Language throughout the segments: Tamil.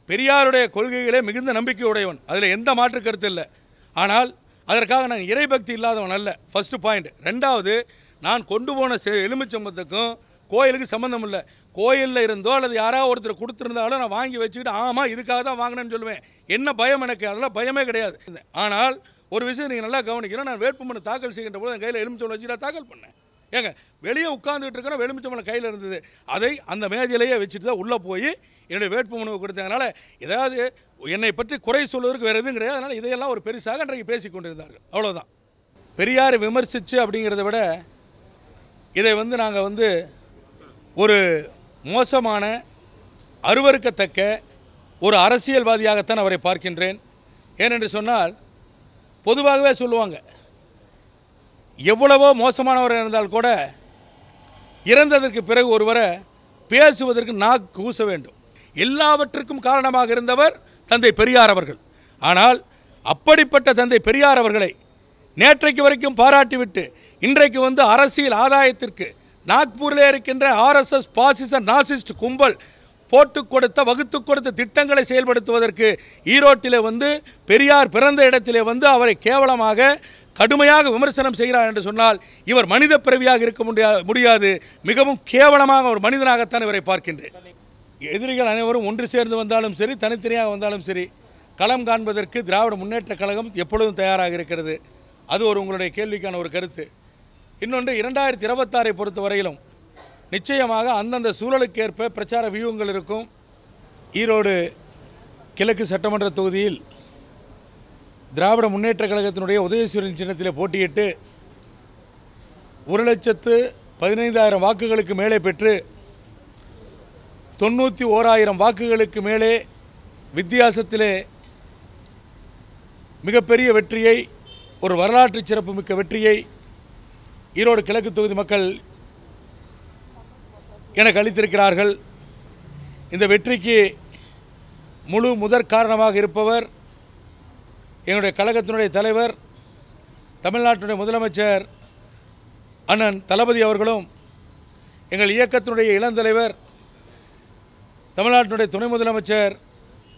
பெரியாருடைய கொள்கைகளே மிகுந்த நம்பிக்கை உடையவன், அதில் எந்த மாற்று கருத்து இல்லை. ஆனால் அதற்காக நான் இறைபக்தி இல்லாதவன் அல்ல, ஃபஸ்ட்டு பாயிண்ட். ரெண்டாவது, நான் கொண்டு போன எலுமிச்சம்பழத்துக்கும் கோயிலுக்கு சம்மந்தம் இல்லை. கோயிலில் இருந்தோ அல்லது யாராவது ஒருத்தர் கொடுத்துருந்தாலும் நான் வாங்கி வச்சுக்கிட்டு ஆமாம் இதுக்காக தான் வாங்கினேன்னு சொல்லுவேன். என்ன பயம் எனக்கு? அதெல்லாம் பயமே கிடையாது. ஆனால் ஒரு விஷயம் நீங்கள் நல்லா கவனிக்கணும். நான் வேட்புமனு தாக்கல் செய்கின்ற போது என் கையில் எலுமிச்சம்பழம் வச்சு நான் தாக்கல் பண்ணேன். ஏங்க, வெளியே உட்காந்துக்கிட்டு இருக்கிற எலுமிச்சம்பழம் கையில் இருந்தது, அதை அந்த மேஜையிலேயே வச்சுட்டு தான் உள்ளே போய் என்னுடைய வேட்புமனுவை கொடுத்ததுனால ஏதாவது என்னை பற்றி குறை சொல்வதற்கு வேறு எதுவும் கிடையாது. அதனால் இதையெல்லாம் ஒரு பெருசாக அன்றைக்கு பேசி கொண்டிருந்தார்கள், அவ்வளோதான். பெரியார் விமர்சித்து அப்படிங்கிறத விட இதை நாங்கள் ஒரு மோசமான அருவருக்கத்தக்க ஒரு அரசியல்வாதியாகத்தான் அவரை பார்க்கின்றேன். ஏனென்று சொன்னால் பொதுவாகவே சொல்லுவாங்க, எவ்வளவோ மோசமானவர் இருந்தால் கூட இறந்ததற்கு பிறகு ஒருவரை பேசுவதற்கு நாக்கு கூச வேண்டும். எல்லாவற்றுக்கும் காரணமாக இருந்தவர் தந்தை பெரியார் அவர்கள். ஆனால் அப்படிப்பட்ட தந்தை பெரியார் அவர்களை நேற்றைக்கு வரைக்கும் பாராட்டிவிட்டு இன்றைக்கு அரசியல் ஆதாயத்திற்கு நாக்பூரில் இருக்கின்ற ஆர்எஸ்எஸ் பாசிச நாசிஸ்ட் கும்பல் போட்டு கொடுத்த வகுத்து கொடுத்த திட்டங்களை செயல்படுத்துவதற்கு ஈரோட்டிலே பெரியார் பிறந்த இடத்திலே அவரை கேவலமாக கடுமையாக விமர்சனம் செய்கிறார் என்று சொன்னால் இவர் மனித பிறவியாக இருக்க முடியாது. மிகவும் கேவலமாக ஒரு மனிதனாகத்தான் இவரை பார்க்கின்றேன். எதிரிகள் அனைவரும் ஒன்று சேர்ந்து வந்தாலும் சரி, தனித்தனியாக வந்தாலும் சரி, களம் காண்பதற்கு திராவிட முன்னேற்றக் கழகம் எப்பொழுதும் தயாராக இருக்கிறது. அது உங்களுடைய கேள்விக்கான ஒரு கருத்து. இன்னொன்று, 2026 பொறுத்த வரையிலும் நிச்சயமாக அந்தந்த சூழலுக்கேற்ப பிரச்சார வியூகங்கள் இருக்கும். ஈரோடு கிழக்கு சட்டமன்ற தொகுதியில் திராவிட முன்னேற்றக் கழகத்தினுடைய உதயசூரியன் சின்னத்தில் போட்டியிட்டு 1,15,000 வாக்குகளுக்கு மேலே பெற்று 91,000 வாக்குகளுக்கு மேலே வித்தியாசத்திலே மிகப்பெரிய வெற்றியை, ஒரு வரலாற்று சிறப்புமிக்க வெற்றியை ஈரோடு கிழக்கு தொகுதி மக்கள் எனக்கு அளித்திருக்கிறார்கள். இந்த வெற்றிக்கு முதற் காரணமாக இருப்பவர் எங்களுடைய கழகத்தினுடைய தலைவர், தமிழ்நாட்டினுடைய முதலமைச்சர் அண்ணன் தளபதி அவர்களும், எங்கள் இயக்கத்தினுடைய இளந்தலைவர் தமிழ்நாட்டினுடைய துணை முதலமைச்சர்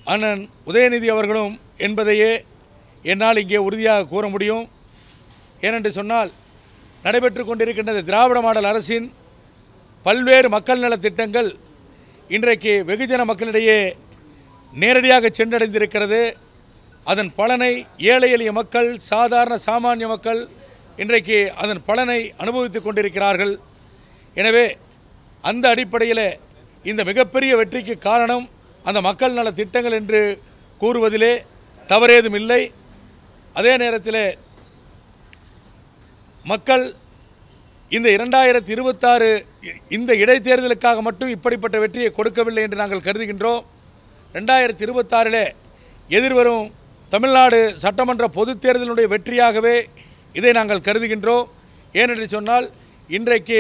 அண்ணன் உதயநிதி அவர்களும் என்பதையே என்னால் இங்கே உறுதியாக கூற முடியும். ஏனென்று சொன்னால் நடைபெற்று கொண்டிருக்கின்ற திராவிட மாடல் அரசின் பல்வேறு மக்கள் நல திட்டங்கள் இன்றைக்கு வெகுஜன மக்களிடையே நேரடியாக சென்றடைந்திருக்கிறது. அதன் பலனை ஏழை எளிய மக்கள், சாதாரண சாமானிய மக்கள் இன்றைக்கு அதன் பலனை அனுபவித்து கொண்டிருக்கிறார்கள். எனவே அந்த அடிப்படையில் இந்த மிகப்பெரிய வெற்றிக்கு காரணம் அந்த மக்கள் நல திட்டங்கள் என்று கூறுவதிலே தவறேதும் இல்லை. அதே நேரத்தில் மக்கள் இந்த 2026 இந்த இடைத்தேர்தலுக்காக மட்டும் இப்படிப்பட்ட வெற்றியை கொடுக்கவில்லை என்று நாங்கள் கருதுகின்றோம். 2026 எதிர்வரும் தமிழ்நாடு சட்டமன்ற பொதுத் தேர்தலுடைய வெற்றியாகவே இதை நாங்கள் கருதுகின்றோம். ஏனென்று சொன்னால் இன்றைக்கு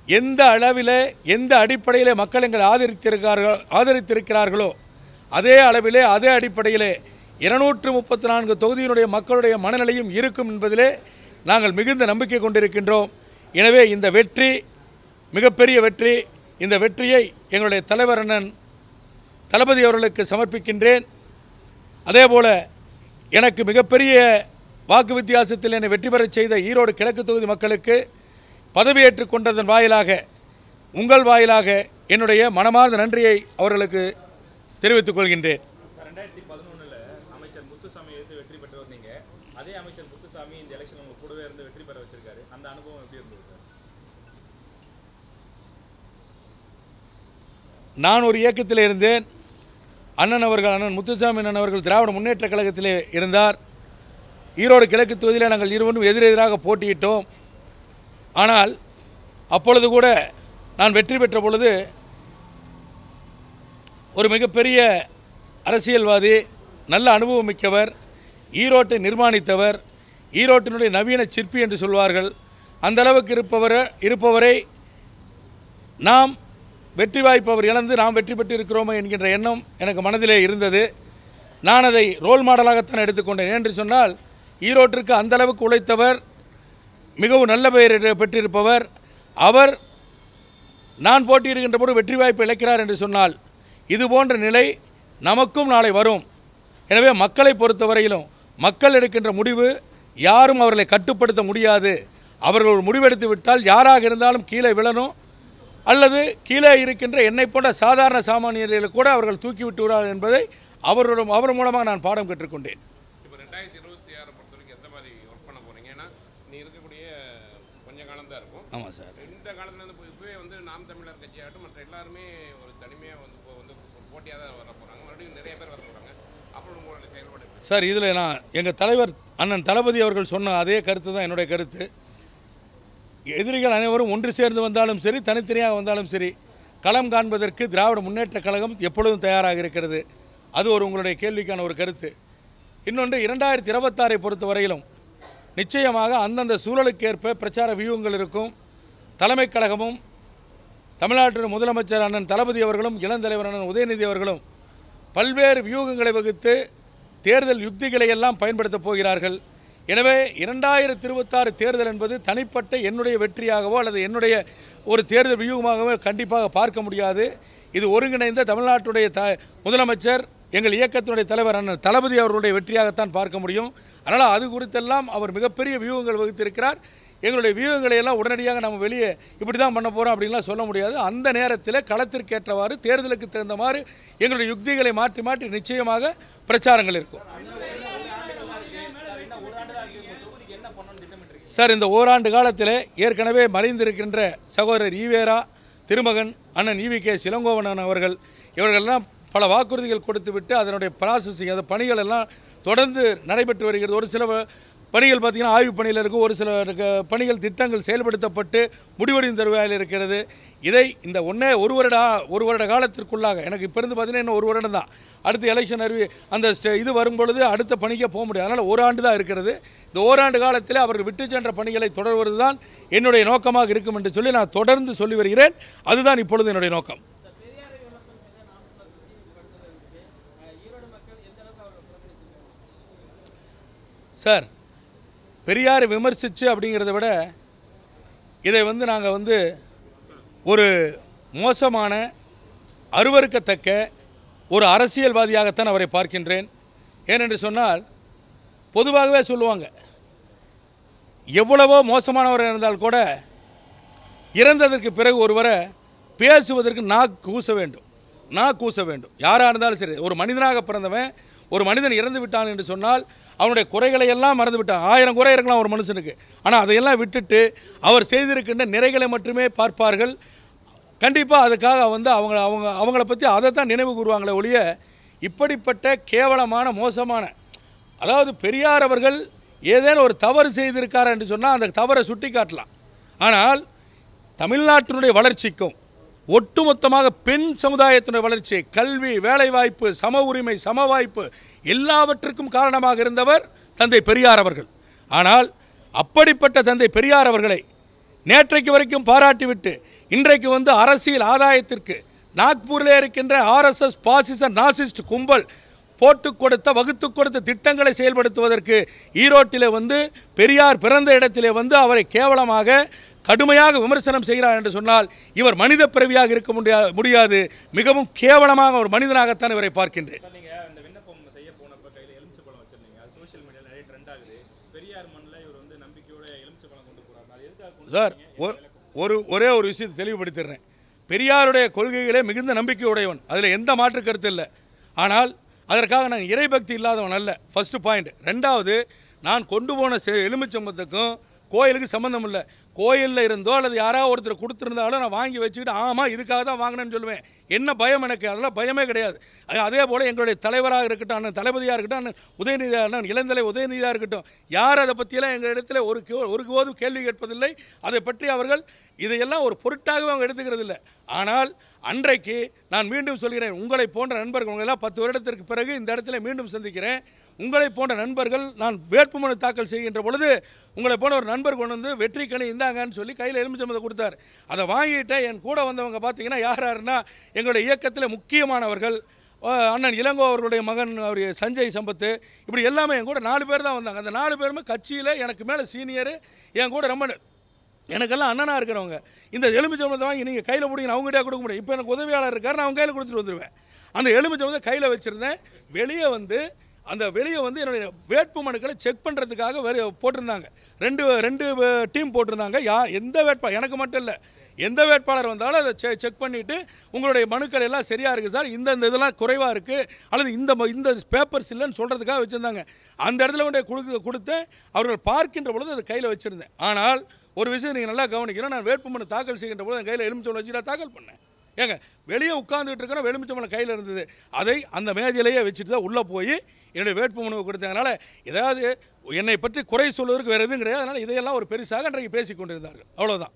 எந்த அளவில் எந்த அடிப்படையிலே மக்கள் எங்களை ஆதரித்திருக்கிறார்களோ அதே அளவிலே அதே அடிப்படையிலே 234 தொகுதியினுடைய மக்களுடைய மனநிலையும் இருக்கும் என்பதிலே நாங்கள் மிகுந்த நம்பிக்கை கொண்டிருக்கின்றோம். எனவே இந்த வெற்றி மிகப்பெரிய வெற்றி. இந்த வெற்றியை எங்களுடைய தலைவர் அண்ணன் தளபதி அவர்களுக்கு சமர்ப்பிக்கின்றேன். அதேபோல் எனக்கு மிகப்பெரிய வாக்கு வித்தியாசத்தில் என்னை வெற்றி பெறச் செய்த ஈரோடு கிழக்கு தொகுதி மக்களுக்கு பதவியேற்றுக் கொண்டதன் வாயிலாக உங்கள் வாயிலாக என்னுடைய மனமார்ந்த நன்றியை அவர்களுக்கு தெரிவித்துக் கொள்கின்றேன். 2011 அமைச்சர் முத்துசாமி எடுத்து வெற்றி பெற்றவர் நீங்க. அதே அமைச்சர் முத்துசாமி இந்த எலெக்ஷன் உங்க கூடவே இருந்து வெற்றி பெற வச்சிருக்காரு. அந்த அனுபவம் எப்படி இருந்தது சார்? நான் ஒரு இயக்கத்தில் இருந்தேன். அண்ணன் முத்துசாமி அண்ணன் அவர்கள் திராவிட முன்னேற்றக் கழகத்திலே இருந்தார். ஈரோடு கிழக்கு தொகுதியில் நாங்கள் இருவரும் எதிரெதிராக போட்டியிட்டோம். ஆனால் அப்பொழுது கூட நான் வெற்றி பெற்ற பொழுது ஒரு மிகப்பெரிய அரசியல்வாதி, நல்ல அனுபவம் மிக்கவர், ஈரோட்டை நிர்மாணித்தவர், ஈரோட்டினுடைய நவீன சிற்பி என்று சொல்வார்கள். அந்த அளவுக்கு இருப்பவரை நாம் வெற்றி வாய்ப்பு அவர் இழந்து நாம் வெற்றி பெற்று இருக்கிறோமே என்கின்ற எண்ணம் எனக்கு மனதிலே இருந்தது. நான் அதை ரோல் மாடலாகத்தான் எடுத்துக்கொண்டேன். என்று சொன்னால் ஈரோட்டிற்கு அந்த அளவுக்கு உழைத்தவர், மிகவும் நல்ல பெயர் பெற்றிருப்பவர் அவர். நான் போட்டியிடுகின்ற போது வெற்றி வாய்ப்பு இழக்கிறார் என்று சொன்னால் இது போன்ற நிலை நமக்கும் நாளை வரும். எனவே மக்களை பொறுத்தவரையிலும் மக்கள் எடுக்கின்ற முடிவு யாரும் அவர்களை கட்டுப்படுத்த முடியாது. அவர்கள் ஒரு முடிவெடுத்து விட்டால் யாராக இருந்தாலும் கீழே விழணும், அல்லது கீழே இருக்கின்ற என்னை போன்ற சாதாரண சாமானியர்களை கூட அவர்கள் தூக்கி விட்டு விடுவார்கள் என்பதை அவர் மூலமாக நான் பாடம் கற்றுக்கொண்டேன். இப்போ 2026 பொறுத்த வரைக்கும் எந்த மாதிரி ஒர்க் பண்ண போகிறீங்க? ஏன்னா நீ இருக்கக்கூடிய கொஞ்ச காலம் தான் இருக்கும். ஆமாம் சார். இந்த காலத்துலேருந்து இப்போவே வந்து நாம் தமிழர் கட்சியாகட்டும் மற்ற எல்லாருமே ஒரு தனிமையாக வந்து இப்போ வந்து போட்டியாக தான் வர போகிறாங்க. மறுபடியும் நிறைய பேர் வர போகிறாங்க. அப்புறம் உங்களுடைய செயல்பாடு சார், இதில் நான் எங்கள் தலைவர் அண்ணன் தளபதி அவர்கள் சொன்ன அதே கருத்து தான் என்னுடைய கருத்து. எதிரிகள் அனைவரும் ஒன்று சேர்ந்து வந்தாலும் சரி, தனித்தனியாக வந்தாலும் சரி, களம் காண்பதற்கு திராவிட முன்னேற்றக் கழகம் எப்பொழுதும் தயாராக இருக்கிறது. அது உங்களுடைய கேள்விக்கான ஒரு கருத்து. இன்னொன்று, 2026 பொறுத்த வரையிலும் நிச்சயமாக அந்தந்த சூழலுக்கேற்ப பிரச்சார வியூகங்கள் இருக்கும். தலைமைக் கழகமும் தமிழ்நாட்டின் முதலமைச்சர் அண்ணன் தளபதி அவர்களும் இளந்தலைவர் அண்ணன் உதயநிதி அவர்களும் பல்வேறு வியூகங்களை வகுத்து தேர்தல் யுக்திகளை எல்லாம் பயன்படுத்தப் போகிறார்கள். எனவே 2026 தேர்தல் என்பது தனிப்பட்ட என்னுடைய வெற்றியாகவோ அல்லது என்னுடைய ஒரு தேர்தல் வியூகமாகவோ கண்டிப்பாக பார்க்க முடியாது. இது ஒருங்கிணைந்த தமிழ்நாட்டுடைய முதலமைச்சர், எங்கள் இயக்கத்தினுடைய தலைவர் அண்ணன் தளபதி அவர்களுடைய வெற்றியாகத்தான் பார்க்க முடியும். அதனால் அது குறித்தெல்லாம் அவர் மிகப்பெரிய வியூகங்கள் வகுத்திருக்கிறார். எங்களுடைய வியூகங்களை எல்லாம் உடனடியாக நம்ம வெளியே இப்படி தான் பண்ண போகிறோம் அப்படின்லாம் சொல்ல முடியாது. அந்த நேரத்தில் களத்திற்கேற்றவாறு தேர்தலுக்கு தகுந்தமாறு எங்களுடைய யுக்திகளை மாற்றி மாற்றி நிச்சயமாக பிரச்சாரங்கள் இருக்கும். சார், இந்த ஓராண்டு காலத்தில் ஏற்கனவே மறைந்திருக்கின்ற சகோதரர் ஈவேரா திருமகன் அண்ணன் EVK இளங்கோவன் அவர்கள் இவர்களெல்லாம் பல வாக்குறுதிகள் கொடுத்துவிட்டு அதனுடைய ப்ராசஸிங், அந்த பணிகள் எல்லாம் தொடர்ந்து நடைபெற்று வருகிறது. ஒரு சில பணிகள் பார்த்திங்கன்னா ஆய்வு பணியில் இருக்கும், ஒரு சில பணிகள் திட்டங்கள் செயல்படுத்தப்பட்டு முடிவடையும் தருவாயில் இருக்கிறது. இதை இந்த ஒரு வருட காலத்திற்குள்ளாக, எனக்கு இப்போ இருந்து பார்த்திங்கன்னா இன்னும் ஒரு வருடம் தான், அடுத்த எலெக்ஷன் அந்த இது வரும்பொழுது அடுத்த பணிக்கே போக முடியாது. அதனால் ஓராண்டு தான் இருக்கிறது. இந்த ஓராண்டு காலத்தில் அவர்கள் விட்டு சென்ற பணிகளை தொடர்வது தான் என்னுடைய நோக்கமாக இருக்கும் என்று சொல்லி நான் தொடர்ந்து சொல்லி வருகிறேன். அதுதான் இப்பொழுது என்னுடைய நோக்கம். சார், பெரியாரை விமர்சித்து அப்படிங்கிறத விட இதை நாங்கள் ஒரு மோசமான அருவருக்கத்தக்க ஒரு அரசியல்வாதியாகத்தான் அவரை பார்க்கின்றேன். ஏனென்று சொன்னால், பொதுவாகவே சொல்லுவாங்க, எவ்வளவோ மோசமானவர் இருந்தால் கூட இறந்ததற்கு பிறகு ஒருவரை பேசுவதற்கு கூச வேண்டும். யாராக இருந்தாலும் சரி, ஒரு மனிதனாக பிறந்தவன், ஒரு மனிதன் இறந்து விட்டான் என்று சொன்னால் அவனுடைய குறைகளை எல்லாம் மறந்து விட்டான். 1000 குறை இருக்கலாம் ஒரு மனுஷனுக்கு. ஆனால் அதையெல்லாம் விட்டுட்டு அவர் செய்திருக்கின்ற நிறைகளை மட்டுமே பார்ப்பார்கள். கண்டிப்பாக அதுக்காக அவங்கள பற்றி அதை தான் நினைவு கூறுவாங்களே ஒழிய, இப்படிப்பட்ட கேவலமான மோசமான, அதாவது பெரியார் அவர்கள் ஏதேனும் ஒரு தவறு செய்திருக்கார் என்று சொன்னால் அந்த தவறை சுட்டி காட்டலாம். ஆனால் தமிழ்நாட்டினுடைய வளர்ச்சிக்கும் ஒட்டுமொத்தமாக பெண் சமுதாயத்தினுடைய வளர்ச்சி, கல்வி, வேலைவாய்ப்பு, சம உரிமை, சம வாய்ப்பு எல்லாவற்றுக்கும் காரணமாக இருந்தவர் தந்தை பெரியார் அவர்கள். ஆனால் அப்படிப்பட்ட தந்தை பெரியார் அவர்களை நேற்றைக்கு வரைக்கும் பாராட்டிவிட்டு இன்றைக்கு அரசியல் ஆதாயத்திற்கு நாக்பூரில் இருக்கின்ற RSS பாசிச நாசிஸ்ட் கும்பல் வகுத்து கொடுத்த திட்டங்களை செயல்படுத்துவதற்கு ஈரோட்டிலே பெரியார் பிறந்த இடத்திலே அவரை கேவலமாக கடுமையாக விமர்சனம் செய்கிறார் என்று சொன்னால் இவர் மனித பிறவியாக இருக்க முடியாது. மிகவும் கேவலமாக ஒரு மனிதனாகத்தான் இவரை பார்க்கின்றேன். இந்த விண்ணப்பம் செய்ய போனப்ப கையில் எலுமிச்சம்பழம் வச்சிருந்தீங்க. அது சோஷியல் மீடியாவில் நிறைய ட்ரெண்ட் ஆகுது. பெரியார் மண்ணில் இவர் நம்பிக்கையோட எலுமிச்சம்பழம் கொண்டு போறாரு. அது எதுக்காக சார், ஒரே ஒரு விஷயத்தை தெளிவுபடுத்திடுறேன். பெரியாருடைய கொள்கைகளே மிகுந்த நம்பிக்கையுடையவன், அதில் எந்த மாற்று கருத்து இல்லை. ஆனால் அதற்காக நான் இறைபக்தி இல்லாதவன் அல்ல, ஃபர்ஸ்ட் பாயிண்ட். ரெண்டாவது, நான் கொண்டு போன எலுமிச்சம்பழத்துக்கும் கோயிலுக்கு சம்மந்தம் இல்லை. கோயிலில் இருந்தோ அல்லது யாராவது ஒருத்தர் கொடுத்துருந்தாலும் நான் வாங்கி வச்சுக்கிட்டு ஆமாம் இதுக்காக தான் வாங்கினேன்னு சொல்லுவேன். என்ன பயம் எனக்கு? அதெல்லாம் பயமே கிடையாது. அதே போல் எங்களுடைய தலைவராக இருக்கட்டும், அண்ணன் தளபதியாக இருக்கட்டும், அண்ணன் உதயநிதியாக அண்ணன் இளந்தலை உதயநிதியாக இருக்கட்டும், யார் அதை பற்றியெல்லாம் எங்கள் இடத்துல ஒருபோதும் கேள்வி கேட்பதில்லை. அதை பற்றி அவர்கள் இதையெல்லாம் ஒரு பொருட்டாகவே அவங்க எடுத்துக்கிறது இல்லை. ஆனால் அன்றைக்கு நான் மீண்டும் சொல்கிறேன், உங்களை போன்ற நண்பர்கள், உங்களெல்லாம் 10 வருடத்திற்கு பிறகு இந்த இடத்துல மீண்டும் சந்திக்கிறேன். உங்களை போன்ற நண்பர்கள் நான் வேட்புமனு தாக்கல் செய்கின்ற பொழுது உங்களை போன ஒரு நண்பர் கொண்டு வெற்றி கனி இந்தாங்கன்னு சொல்லி கையில் எலுமிச்சம்பழத்தை கொடுத்தார். அதை வாங்கிட்டு என் கூட வந்தவங்க பார்த்தீங்கன்னா யாருன்னா எங்களுடைய இயக்கத்தில் முக்கியமானவர்கள், அண்ணன் இளங்கோ அவர்களுடைய மகன் அவர் சஞ்சய் சம்பத்து, இப்படி எல்லாமே என் கூட 4 பேர் தான் வந்தாங்க. அந்த 4 பேருமே கட்சியில் எனக்கு மேலே சீனியரு, என் கூட ரொம்ப எனக்கெல்லாம் அண்ணனாக இருக்கிறவங்க இந்த எலுமிச்சம்பழத்தை வாங்கி நீங்கள் கையில் பிடிங்க அவங்ககிட்ட கொடுக்க முடியும். இப்போ எனக்கு உதவியாளர் இருக்கார், நான் அவங்க கையில் கொடுத்துட்டு வந்துடுவேன். அந்த எலுமிச்சம்பழத்தை கையில் வச்சுருந்தேன். வெளியே வந்து என்னுடைய வேட்பு மனுக்களை செக் பண்ணுறதுக்காக போட்டிருந்தாங்க. ரெண்டு டீம் போட்டிருந்தாங்க. எந்த வேட்பாளர், எனக்கு மட்டும் இல்லை, எந்த வேட்பாளர் வந்தாலும் அதை செக் பண்ணிவிட்டு உங்களுடைய மனுக்கள் எல்லாம் சரியாக இருக்குது சார், இந்த இதெல்லாம் குறைவாக இருக்குது அல்லது இந்த பேப்பர்ஸ் இல்லைன்னு சொல்கிறதுக்காக வச்சுருந்தாங்க. அந்த இடத்துல கொண்டு கொடுத்து அவர்கள் பார்க்கின்ற பொழுது அதை கையில் வச்சுருந்தேன். ஆனால் ஒரு விஷயம் நீங்கள் நல்லா கவனிக்கணும், நான் வேட்புமனு தாக்கல் செய்கின்ற பொழுது என் கையில் எலுமிச்சம்பழம் வச்சு நான் தாக்கல் பண்ணேன். ஏங்க வெளியே உட்காந்துட்டு இருக்கிற எலுமிச்சம்பழம் கையில் இருந்தது, அதை அந்த மேஜையிலேயே வச்சுட்டு தான் உள்ளே போய் என்னுடைய வேட்புமனுவை கொடுத்ததுனால ஏதாவது என்னை பற்றி குறை சொல்வதற்கு வேறு எதுவும் கிடையாது. அதனால் இதையெல்லாம் ஒரு பெருசாக அன்றைக்கு பேசி கொண்டிருந்தார்கள். அவ்வளோதான்.